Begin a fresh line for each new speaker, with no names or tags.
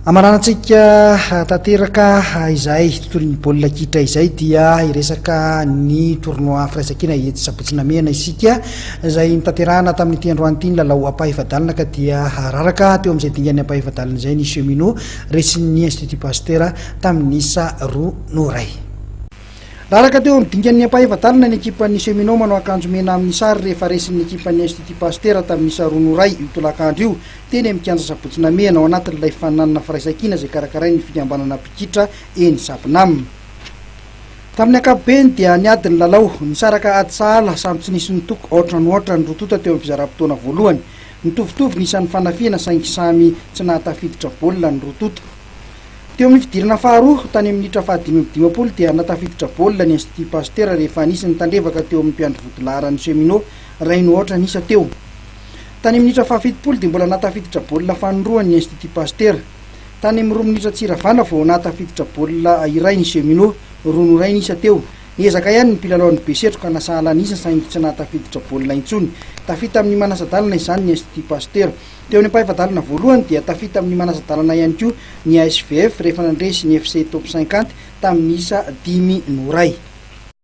Amarantsika tanteraka izay tontolo ny baolina kitra izay dia iresaka ny tournoi firaisan-kina eto Sabotsynamena isika izay nitanterahana tamin'ny ity androany ity ny lalao ampahivadalina ka dia raraka teo amin'izay dingany ampahivadalina izay ny cheminot resin'ny Institut Pasteur tamin'ny isa 2-0. Raraka teo amin'ny dingan'ny ampahivadalina ny ekipan'ny cheminot manao akanjo mena amin'ny sary rehefa resin'ny ekipan'ny Institut Pasteur tamin'ny isa 2-0 io tolakandro io teny amin'ny kianja Sabotsynamena ao anatin'ilay fananana firaisan-kina izay karakaray ny fikambanana mpikitra eny Sapinam. Tamin'ny ankapobeny dia niady ny lalao nisaraka ady sahala samy tsy nisy nitoko ohatrany rotota teo amin'ny fizara-potoana voalohany. Mitovitovy ny isan'ny fanafiana saingy samy tsy nahatafiditra baolina ny rotota. Teo amin'ny fidirana faharoa tany amin'ny minitra fahadimy dia natafiditra baolina ny Institut Pasteur rehefa anisy tandrevaka teo amin'ny mpiandry vodilaharan'ny cheminot ray no ohatra nisa teo. Tany amin'ny minitra fahafitopolo dia mbola natafiditra baolina fanondroany ny Institut Pasteur. Tany amin'ny 2 minitra tsiravana vao natafiditra baolina iray ny cheminot 2-0 nisa teo. Niezaka ihany ny mpilalao Besetro ka nasahala nisa saingy tsy natafiditra baolina intsony. Tafita amin'ny manasadalana izany ny Institut Pasteur. Teo amin'ny ampahivadalina voalohany dia tafita amin'ny manasadalana ihany koa ny ASVF rehefa nandresy ny FC Top 50 tamin'ny isa 5-0.